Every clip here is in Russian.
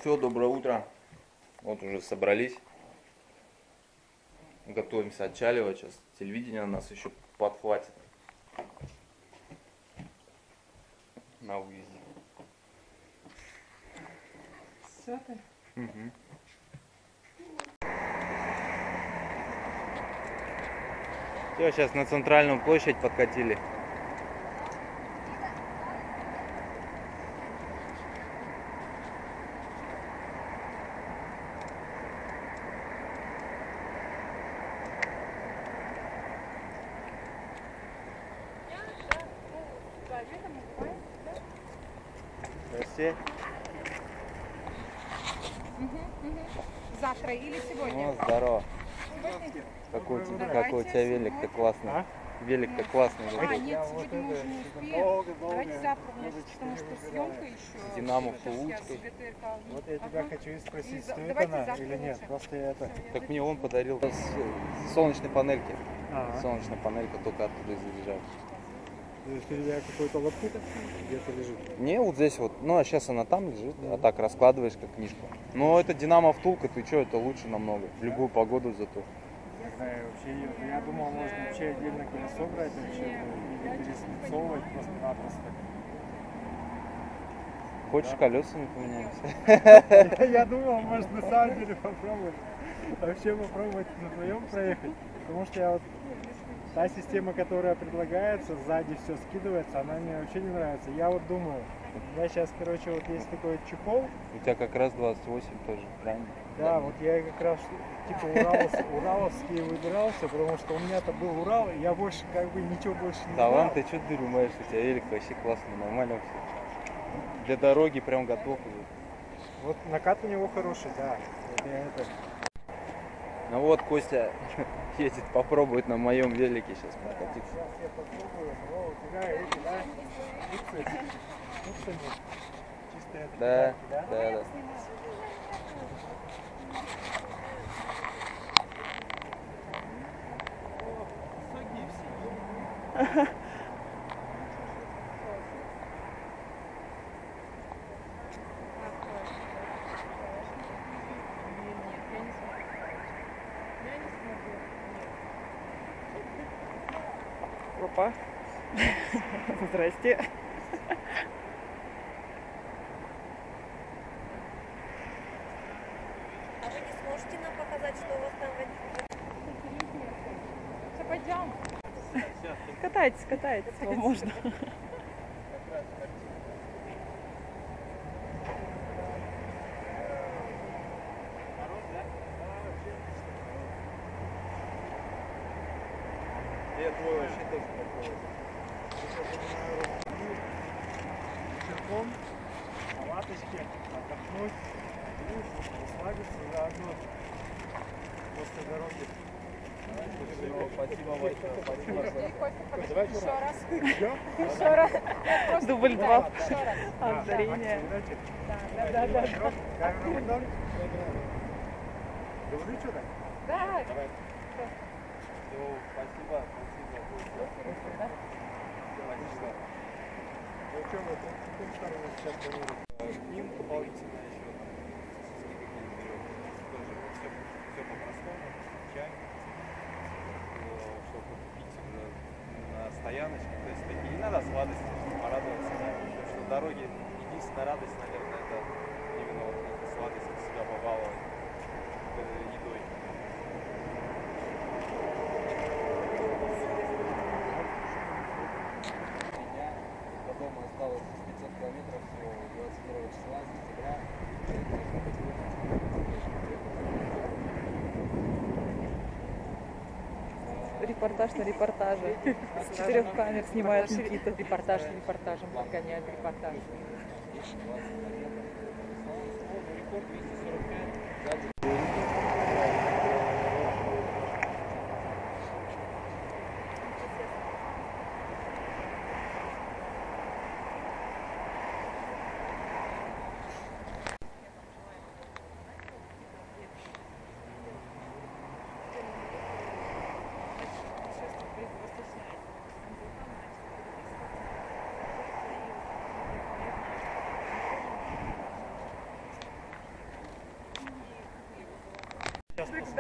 все, доброе утро. Вот уже собрались. Готовимся отчаливать. Сейчас телевидение нас еще подхватит на выезде. Все ты? Угу. Все, сейчас на центральную площадь подкатили. Здрасте. Завтра или сегодня? Ну, здорово. Сегодня? Какой у тебя Давайте велик-то сегодня. классный. Велик-то классный. Нет, сегодня мы уже не успеем. Давайте завтра, потому что съемка еще. Динамо Сейчас я Фулуцкой. себе ТРК. Вот я тебя хочу и спросить, стоит давайте она завтра или нет? лучше. Просто я это... Так мне он подарил с солнечной панельки. Ага. Солнечная панелька только оттуда и заряжаю. То есть у тебя какой-то лоткут где-то лежит? Не, вот здесь вот. Ну, а сейчас она там лежит, а так раскладываешь как книжку. Но это Динамо втулка, ты что, это лучше намного. В любую погоду зато. Не знаю, вообще, я думал, можно вообще отдельно колесо брать, вообще, или переслицовывать просто-напросто. Хочешь, колеса не поменяемся? Я думал, может на самом деле попробовать. Вообще попробовать на твоем проехать. Потому что я вот та система, которая предлагается, сзади все скидывается, она мне вообще не нравится. Я вот думаю, у меня сейчас, короче, вот есть такой вот чехол. У тебя как раз 28 тоже, правильно? Да, вот я как раз типа ураловский выбирался, потому что у меня-то был Урал, и я больше как бы ничего больше не Да знал. ладно, ты что дыру маешь, у тебя велик вообще классный, нормально все. Для дороги прям готов уже. Вот накат у него хороший, да. Вот я это... Ну вот Костя едет попробовать на моем велике сейчас прокатиться. Сейчас я попробую. О, у тебя эти, да? Иксы. Чистые Да, педальки, да. Опа. Здрасте. А вы не сможете нам показать, что у вас там водитель? Все, пойдем. Катайтесь, катайтесь. Можно. Я твой вообще тоже попробую. Черком, палаточки, отдохнуть, расслабиться заодно после дороги. Спасибо большое. Давай Еще раз. Идем? Еще раз. Дубль 2. Еще раз. Озарение. Да. Камеру мотор. Говори что-то? Да. Давай. Все, спасибо. Ну что, вот каким стороной сейчас планируете? К ним дополнительно еще там скидки берем. Тоже все по-простому. Чай. Чтобы купить уже на стояночке. То есть такие не надо сладости, чтобы порадоваться. Да? Потому что в дороге единственная радость, наверное, это именно вот эта сладость себя побаловать едой. До дома осталось 500 километров всего 22 числа сентября. Репортаж на репортаже. С 4 камер снимает Никита. Репортаж с репортажем подгоняет репортаж. Рекорд 245.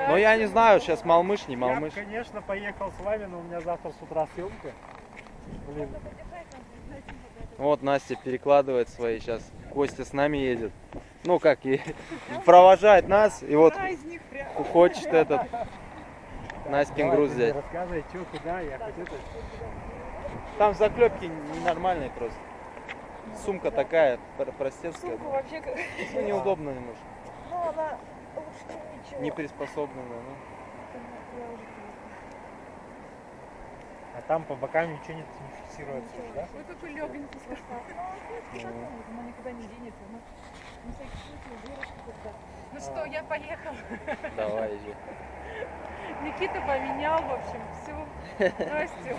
Но я не знаю, сейчас Малмыш, не Я Малмыш. бы, конечно, поехал с вами, но у меня завтра с утра съемка. Блин, Вот Настя перекладывает свои сейчас. Костя с нами едет. Ну как, и провожает нас, и вот хочет этот Настин груз взять. рассказывай, что, куда, я хоть это... Там заклепки ненормальные просто. Сумка такая, простецкая. Сумку вообще как... Ну, неудобно немножко. Ну, она лучше, чем ничего. Не приспособленная. Ну. А там по бокам ничего не фиксируется, да? Ой, какой легонький состав. Она никуда не денется. На всякий случай дырочку туда. Ну что, я поехала. Давай, иди. Никита поменял, в общем, всю Настю.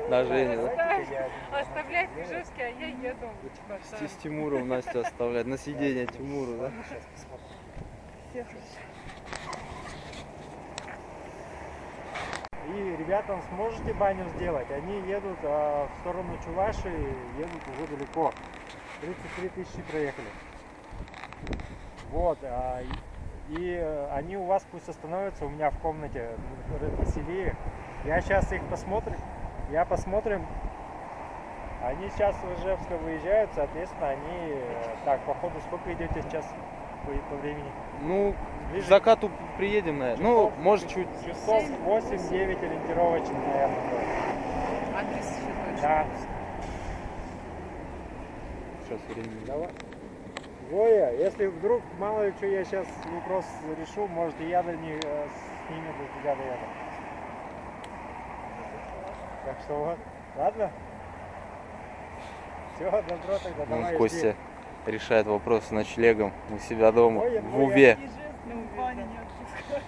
На Жене, да? Оставляй в Ижевске, а я еду. С Тимуром Настю оставлять. На сиденье Тимуру, да? И ребятам сможете баню сделать? Они едут в сторону Чувашии, едут уже далеко. 33 тысячи проехали. Вот. И они у вас пусть остановятся у меня в комнате веселее. Я сейчас их посмотрю. Посмотрим. Они сейчас в Ижевск выезжают, соответственно, они... Так, походу, сколько идете сейчас по времени? Ну, Ближе к закату приедем, наверное. Ну, часов- может, чуть. Часов 8-9 ориентировочно, наверное, будет. Адрес еще точно. Да. Сейчас времени. Давай. Гоя, если вдруг, мало ли что, я сейчас вопрос решу, может и я до них, с ними до тебя доеду. Так что вот, ладно? Все, добро тогда, Вон давай. Костя решает вопрос с ночлегом у себя дома, Ой, в ой, Уве. Ну, Ваня не отпускает.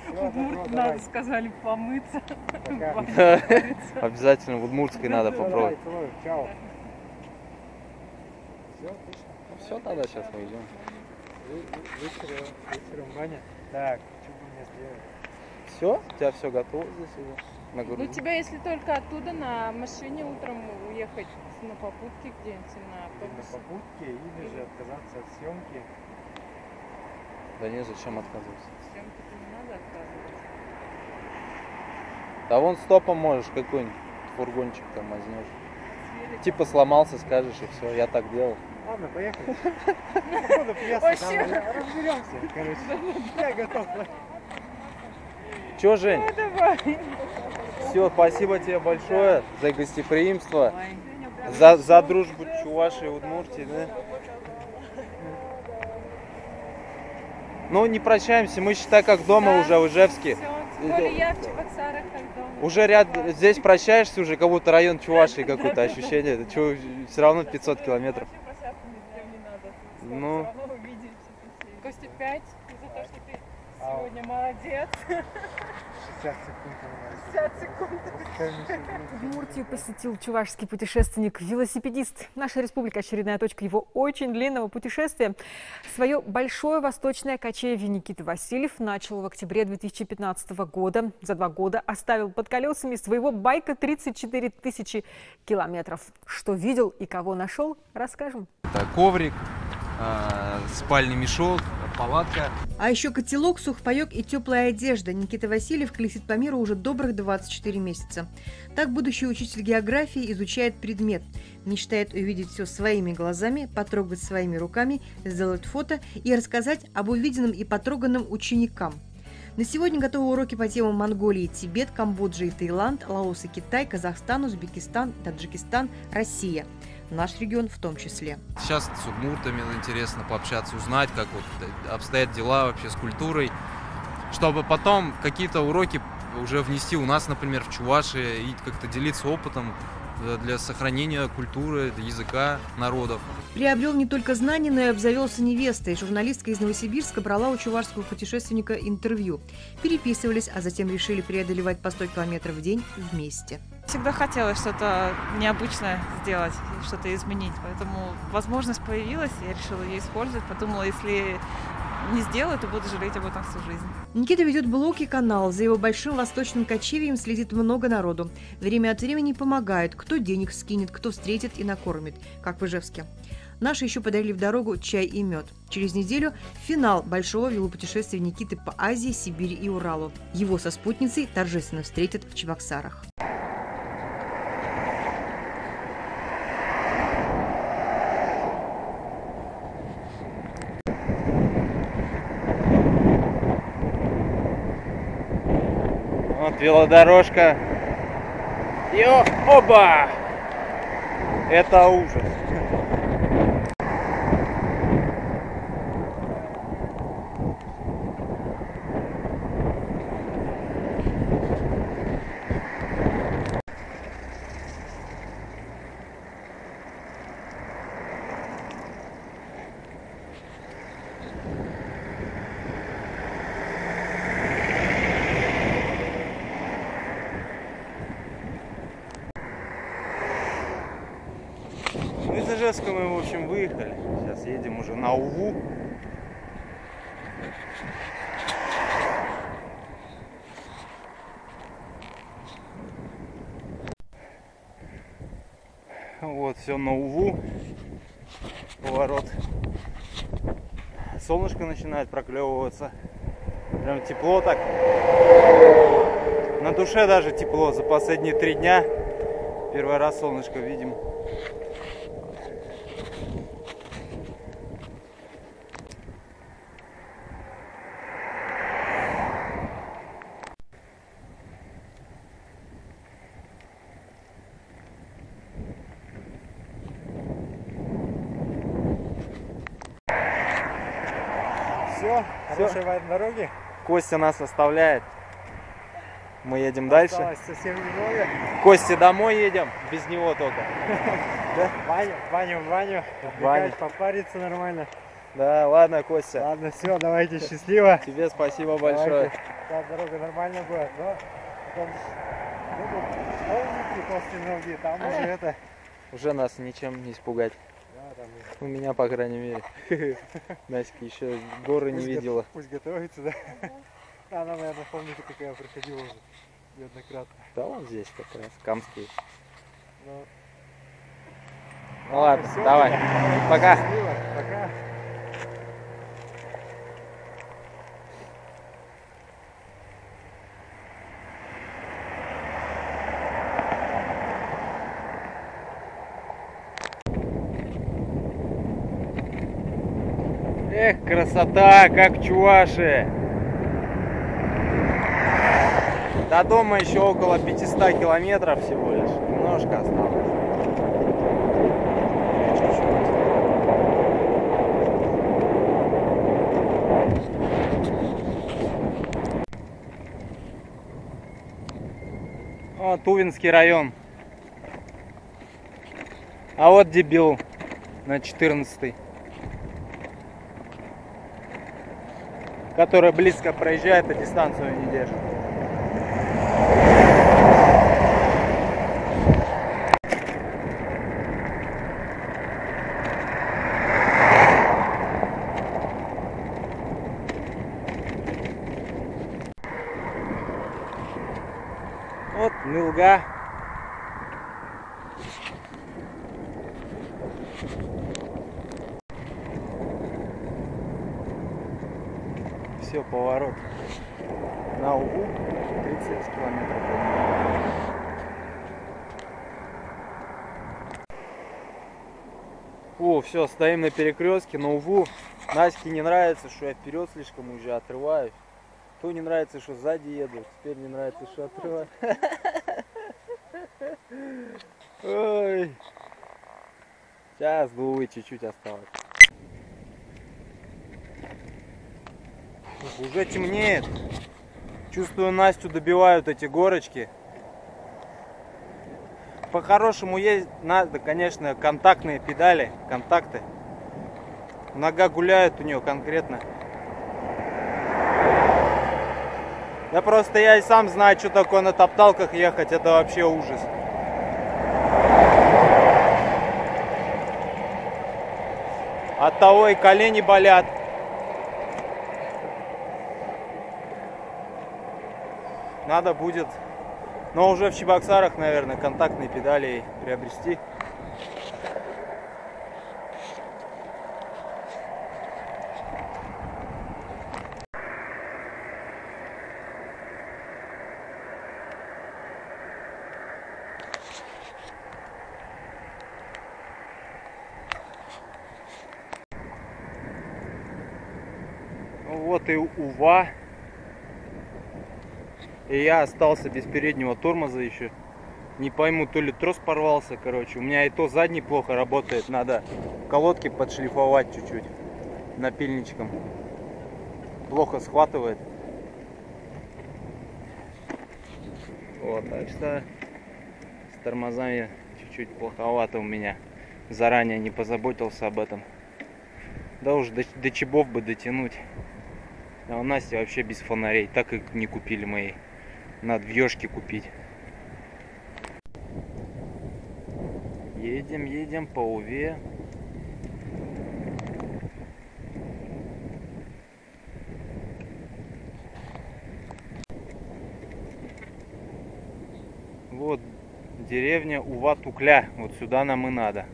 Всё, Удмурт добро, надо, давай. сказали, помыться. Пока. Ваня Обязательно в Удмуртской надо Давай, попробовать. целую, чао. Все, отлично. Все, тогда сейчас мы идем. Вечером, Ваня. Так, что бы мне сделать? Все? У тебя все готово здесь уже? На Ну, груди? тебя, если только оттуда на машине утром уехать на попутке где-нибудь, на На автобусе. попутке или же отказаться от съемки. Да не, зачем отказываться? Съемки-то не надо отказываться. Да вон стопом можешь какой-нибудь фургончик там мазнешь. Типа сломался, скажешь, и все. Я так делал. Ладно, поехали. Походу пьеса, Вообще. там разберемся, короче. Я готов. Че, Жень? Ну, давай. Все, спасибо тебе большое за гостеприимство, за дружбу Чувашии и Удмуртии, да? Ну, не прощаемся, мы, считай, как дома Да. уже в Ижевске. Всё, тем более я в Чебоксарах как дома. Уже здесь прощаешься уже, как будто район Чувашии какое-то ощущение. Это все равно 500 километров. Вообще прощаться нигде не надо. Ну. Всё равно увидитесь. Костя, 5 за то, что ты сегодня молодец. 60 секунд. 50 секунд. Удмуртию посетил чувашский путешественник-велосипедист. Наша республика – очередная точка его очень длинного путешествия. Свое большое восточное кочевье Никита Васильев начал в октябре 2015 года. За 2 года оставил под колесами своего байка 34 тысячи километров. Что видел и кого нашел, расскажем. Коврик, спальный мешок, палатка. А еще котелок, сухпайок и теплая одежда. Никита Васильев колесит по миру уже добрых 24 месяца. Так будущий учитель географии изучает предмет. Мечтает увидеть все своими глазами, потрогать своими руками, сделать фото и рассказать об увиденном и потроганном ученикам. На сегодня готовы уроки по темам Монголии, Тибет, Камбоджа и Таиланд, Лаос и Китай, Казахстан, Узбекистан, Таджикистан, Россия. Наш регион в том числе. Сейчас с удмуртами интересно пообщаться, узнать, как вот обстоят дела вообще с культурой, чтобы потом какие-то уроки уже внести у нас, например, в Чувашии и как-то делиться опытом для сохранения культуры, языка народов. Приобрел не только знания, но и обзавелся невестой. Журналистка из Новосибирска брала у чувашского путешественника интервью. Переписывались, а затем решили преодолевать по 100 километров в день вместе. Всегда хотелось что-то необычное сделать, что-то изменить. Поэтому возможность появилась, я решила ее использовать. Подумала, если не сделаю, то буду жалеть об этом всю жизнь. Никита ведет блог и канал. За его большим восточным кочевьем следит много народу. Время от времени помогают. Кто денег скинет, кто встретит и накормит, как в Ижевске. Наши еще подарили в дорогу чай и мед. Через неделю финал большого велопутешествия Никиты по Азии, Сибири и Уралу. Его со спутницей торжественно встретят в Чебоксарах. Вот велодорожка. Оба! Это ужас. Из Ижевска мы, в общем, выехали. Сейчас едем уже на Уву. Вот, все на Уву. Поворот. Солнышко начинает проклевываться. Прям тепло так. На душе даже тепло. За последние 3 дня первый раз солнышко видим. Все, хорошей вам дороги. Костя нас оставляет. Мы едем дальше. Осталось совсем немного. Костя, домой едем. Без него только. В баню. Отдыхать, попариться нормально. Да, ладно, Костя. Ладно, все, давайте, счастливо. Тебе спасибо большое. Да, дорога нормально будет, но потом будут холмики после ноги, там уже это... Уже нас ничем не испугать. Да, там... У меня, по крайней мере. Настя еще горы не видела. Пусть готовится, да. Да, она, наверное, помните, как я проходила уже неоднократно. Да, он здесь как раз, Камский. Ну ладно, всё, давай. тогда. Пока. Счастливо, пока. Эх, красота, как в Чувашии. До дома еще около 500 километров всего лишь. Немножко осталось. Вот Тувинский район. А вот дебил на 14-й. Который близко проезжает, а дистанцию не держит. Вот Нылга. Все, поворот на Уву, 30 километров. О, все, стоим на перекрестке на Уву. Наське не нравится, что я вперед слишком уже отрываюсь. То не нравится, что сзади еду, теперь не нравится, что отрываюсь. Ой. Сейчас до Увы чуть-чуть осталось. Уже темнеет. Чувствую, Настю добивают эти горочки. По-хорошему есть, надо, конечно, контактные педали, контакты. Нога гуляет у нее конкретно. Да просто я и сам знаю, что такое на топталках ехать, это вообще ужас. От того и колени болят. Надо будет, но уже в Чебоксарах, наверное, контактные педали приобрести. Вот и Ува. И я остался без переднего тормоза еще. Не пойму, то ли трос порвался, короче. У меня и то задний плохо работает. Надо колодки подшлифовать чуть-чуть напильничком. Плохо схватывает. Вот, так что с тормозами чуть-чуть плоховато у меня. Заранее не позаботился об этом. Да уж до Чебов бы дотянуть. А у Насти вообще без фонарей. Так и не купили мои. Надо в Ёшке купить. Едем по Уве. Вот деревня Ува-Тукля. Вот сюда нам и надо.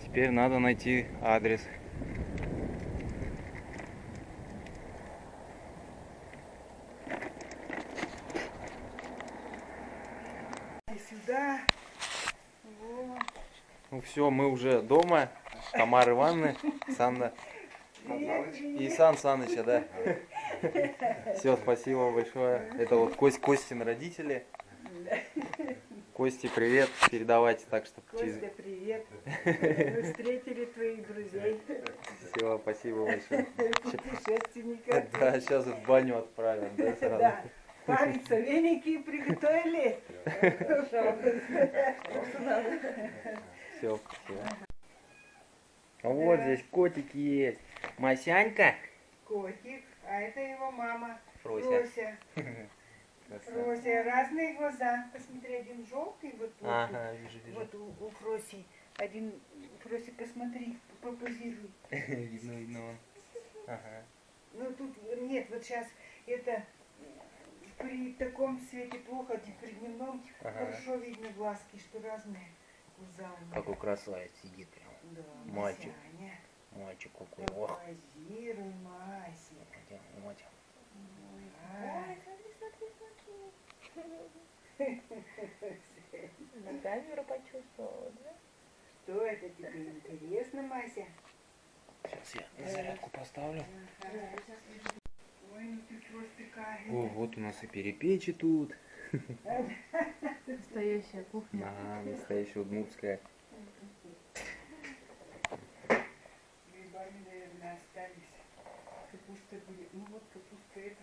Теперь надо найти адрес. Сюда. Вот. Ну все, мы уже дома. Тамара Ивановна, Санна и Сан Саныча, да. Все, спасибо большое. Это вот Костин родители. Кости, привет. Передавайте так, что Костя, привет. Мы встретили твоих друзей. Все, спасибо большое. Путешественников. Да, сейчас в баню отправим, да, сразу. Да. Париться, веники приготовили. Все, спасибо. Вот здесь котик есть. Масянька. Котик, а это его мама. Фрося. Фрося, разные глаза. Посмотри, один желтый, вот, Ага, вижу. вот у Фроси. Один, Фросика, смотри, попозируй. Видно он. Ага. Ну тут нет, вот сейчас это при таком свете плохо, при дневном хорошо видно глазки, что разные глаза. Какой красавец сидит прям. Да, Мальчик. Масяня. Мальчик какой. Да Ох. позируй, Мася. Мать. Ай. На камеру почувствовала, да? Что это тебе интересно, Мася? Сейчас я на зарядку поставлю. Ой, ну ты просто такая. О, вот у нас и перепечи тут. Настоящая кухня. Ага, настоящая удмуртская. Грибами, наверное, остались. Капуста будет. Ну вот капуста это.